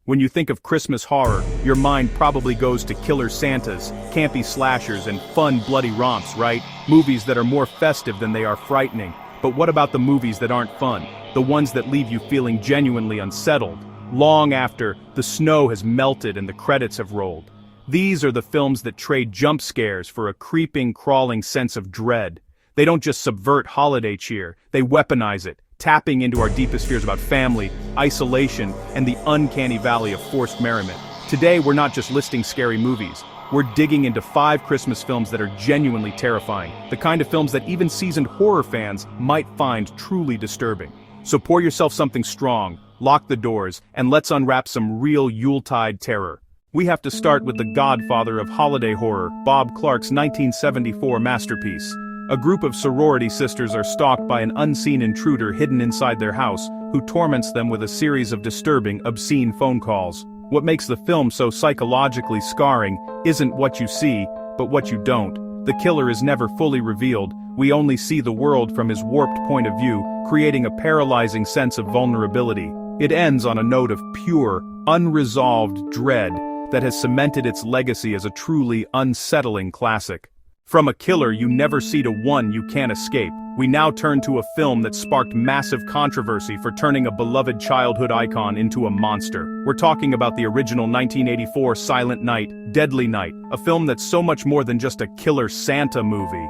When you think of Christmas horror, your mind probably goes to killer Santas, campy slashers, and fun bloody romps, right? Movies that are more festive than they are frightening. But what about the movies that aren't fun? The ones that leave you feeling genuinely unsettled, long after the snow has melted and the credits have rolled. These are the films that trade jump scares for a creeping, crawling sense of dread. They don't just subvert holiday cheer, they weaponize it, tapping into our deepest fears about family, isolation, and the uncanny valley of forced merriment. Today, we're not just listing scary movies. We're digging into 5 Christmas films that are genuinely terrifying, the kind of films that even seasoned horror fans might find truly disturbing. So pour yourself something strong, lock the doors, and let's unwrap some real Yuletide terror. We have to start with the godfather of holiday horror, Bob Clark's 1974 masterpiece. A group of sorority sisters are stalked by an unseen intruder hidden inside their house, who torments them with a series of disturbing, obscene phone calls. What makes the film so psychologically scarring isn't what you see, but what you don't. The killer is never fully revealed, we only see the world from his warped point of view, creating a paralyzing sense of vulnerability. It ends on a note of pure, unresolved dread that has cemented its legacy as a truly unsettling classic. From a killer you never see to one you can't escape, we now turn to a film that sparked massive controversy for turning a beloved childhood icon into a monster. We're talking about the original 1984 Silent Night, Deadly Night, a film that's so much more than just a killer Santa movie.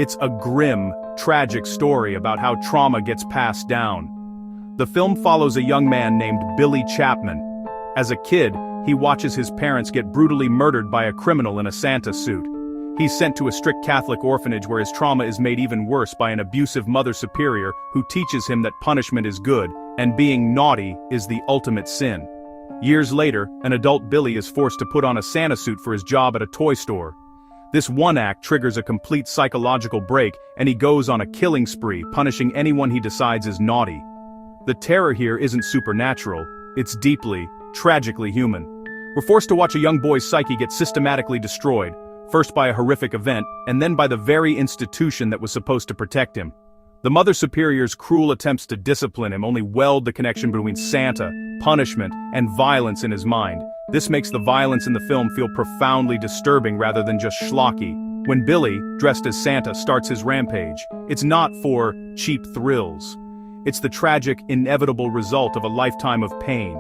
It's a grim, tragic story about how trauma gets passed down. The film follows a young man named Billy Chapman. As a kid, he watches his parents get brutally murdered by a criminal in a Santa suit. He's sent to a strict Catholic orphanage where his trauma is made even worse by an abusive mother superior who teaches him that punishment is good, and being naughty is the ultimate sin. Years later, an adult Billy is forced to put on a Santa suit for his job at a toy store. This one act triggers a complete psychological break, and he goes on a killing spree, punishing anyone he decides is naughty. The terror here isn't supernatural, it's deeply, tragically human. We're forced to watch a young boy's psyche get systematically destroyed, first by a horrific event, and then by the very institution that was supposed to protect him. The Mother Superior's cruel attempts to discipline him only weld the connection between Santa, punishment, and violence in his mind. This makes the violence in the film feel profoundly disturbing rather than just schlocky. When Billy, dressed as Santa, starts his rampage, it's not for cheap thrills. It's the tragic, inevitable result of a lifetime of pain.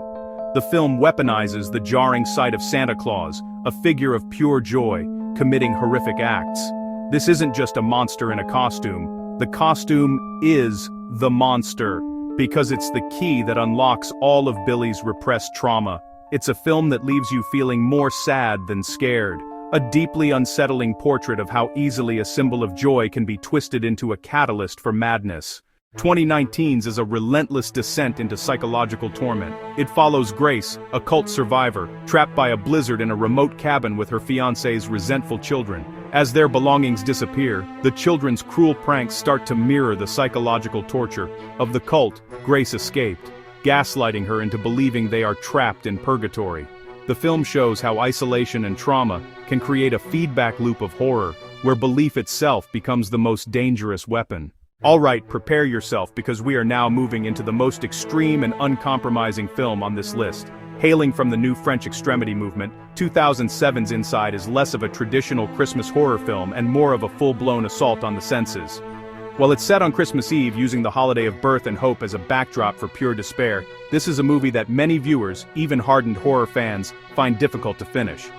The film weaponizes the jarring sight of Santa Claus, a figure of pure joy, committing horrific acts. This isn't just a monster in a costume. The costume is the monster, because it's the key that unlocks all of Billy's repressed trauma. It's a film that leaves you feeling more sad than scared, a deeply unsettling portrait of how easily a symbol of joy can be twisted into a catalyst for madness. 2019's is a relentless descent into psychological torment. It follows Grace, a cult survivor, trapped by a blizzard in a remote cabin with her fiancé's resentful children. As their belongings disappear, the children's cruel pranks start to mirror the psychological torture of the cult. Grace escaped, gaslighting her into believing they are trapped in purgatory. The film shows how isolation and trauma can create a feedback loop of horror, where belief itself becomes the most dangerous weapon. Alright, prepare yourself because we are now moving into the most extreme and uncompromising film on this list. Hailing from the new French extremity movement, 2007's Inside is less of a traditional Christmas horror film and more of a full-blown assault on the senses. While it's set on Christmas Eve using the holiday of birth and hope as a backdrop for pure despair, this is a movie that many viewers, even hardened horror fans, find difficult to finish.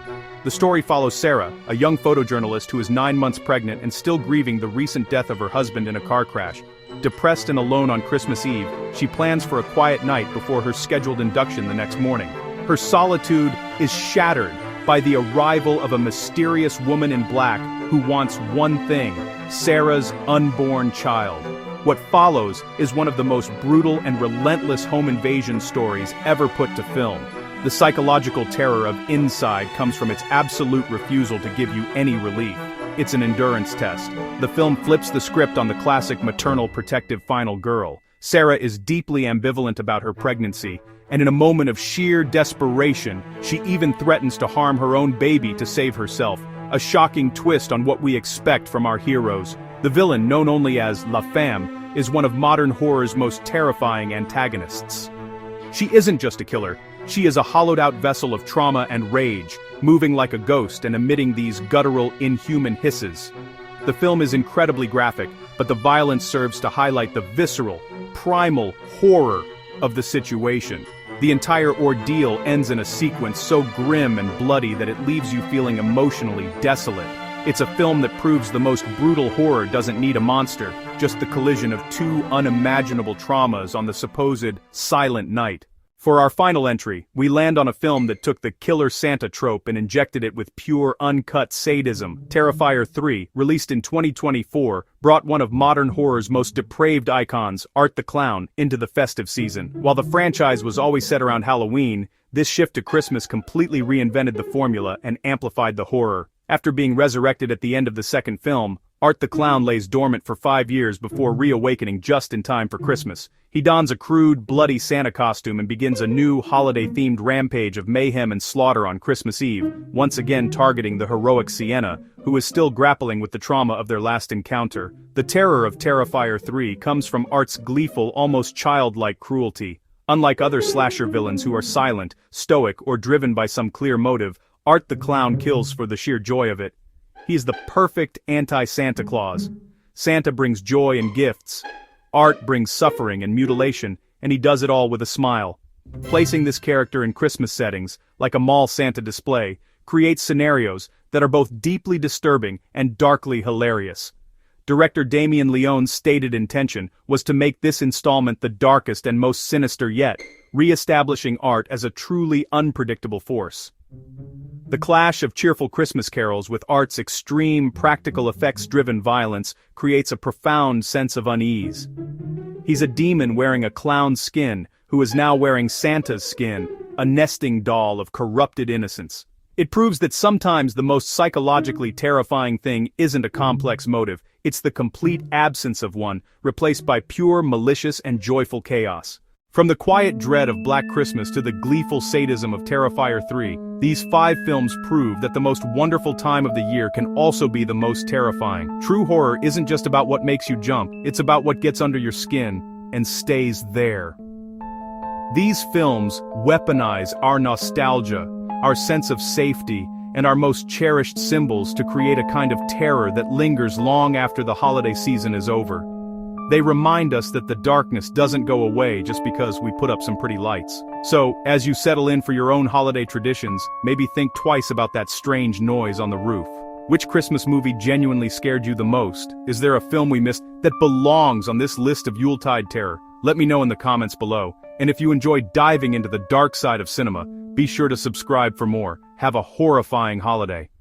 The story follows Sarah, a young photojournalist who is 9 months pregnant and still grieving the recent death of her husband in a car crash. Depressed and alone on Christmas Eve, she plans for a quiet night before her scheduled induction the next morning. Her solitude is shattered by the arrival of a mysterious woman in black who wants one thing: Sarah's unborn child. What follows is one of the most brutal and relentless home invasion stories ever put to film. The psychological terror of Inside comes from its absolute refusal to give you any relief. It's an endurance test. The film flips the script on the classic maternal protective final girl. Sarah is deeply ambivalent about her pregnancy, and in a moment of sheer desperation, she even threatens to harm her own baby to save herself. A shocking twist on what we expect from our heroes. The villain, known only as La Femme, is one of modern horror's most terrifying antagonists. She isn't just a killer, She is a hollowed-out vessel of trauma and rage, moving like a ghost and emitting these guttural, inhuman hisses. The film is incredibly graphic, but the violence serves to highlight the visceral, primal horror of the situation. The entire ordeal ends in a sequence so grim and bloody that it leaves you feeling emotionally desolate. It's a film that proves the most brutal horror doesn't need a monster, just the collision of two unimaginable traumas on the supposed silent night. For our final entry, we land on a film that took the killer Santa trope and injected it with pure, uncut sadism. Terrifier 3, released in 2024, brought one of modern horror's most depraved icons, Art the Clown, into the festive season. While the franchise was always set around Halloween, this shift to Christmas completely reinvented the formula and amplified the horror. After being resurrected at the end of the second film, Art the Clown lays dormant for 5 years before reawakening just in time for Christmas. He dons a crude, bloody Santa costume and begins a new, holiday-themed rampage of mayhem and slaughter on Christmas Eve, once again targeting the heroic Sienna, who is still grappling with the trauma of their last encounter. The terror of Terrifier 3 comes from Art's gleeful, almost childlike cruelty. Unlike other slasher villains who are silent, stoic, or driven by some clear motive, Art the Clown kills for the sheer joy of it. He is the perfect anti-Santa Claus. Santa brings joy and gifts. Art brings suffering and mutilation, and he does it all with a smile. Placing this character in Christmas settings, like a mall Santa display, creates scenarios that are both deeply disturbing and darkly hilarious. Director Damien Leone's stated intention was to make this installment the darkest and most sinister yet, re-establishing Art as a truly unpredictable force. The clash of cheerful Christmas carols with Art's extreme, practical effects-driven violence creates a profound sense of unease. He's a demon wearing a clown's skin, who is now wearing Santa's skin, a nesting doll of corrupted innocence. It proves that sometimes the most psychologically terrifying thing isn't a complex motive, it's the complete absence of one, replaced by pure, malicious, and joyful chaos. From the quiet dread of Black Christmas to the gleeful sadism of Terrifier 3, these 5 films prove that the most wonderful time of the year can also be the most terrifying. True horror isn't just about what makes you jump, it's about what gets under your skin and stays there. These films weaponize our nostalgia, our sense of safety, and our most cherished symbols to create a kind of terror that lingers long after the holiday season is over. They remind us that the darkness doesn't go away just because we put up some pretty lights. So, as you settle in for your own holiday traditions, maybe think twice about that strange noise on the roof. Which Christmas movie genuinely scared you the most? Is there a film we missed that belongs on this list of Yuletide terror? Let me know in the comments below. And if you enjoyed diving into the dark side of cinema, be sure to subscribe for more. Have a horrifying holiday.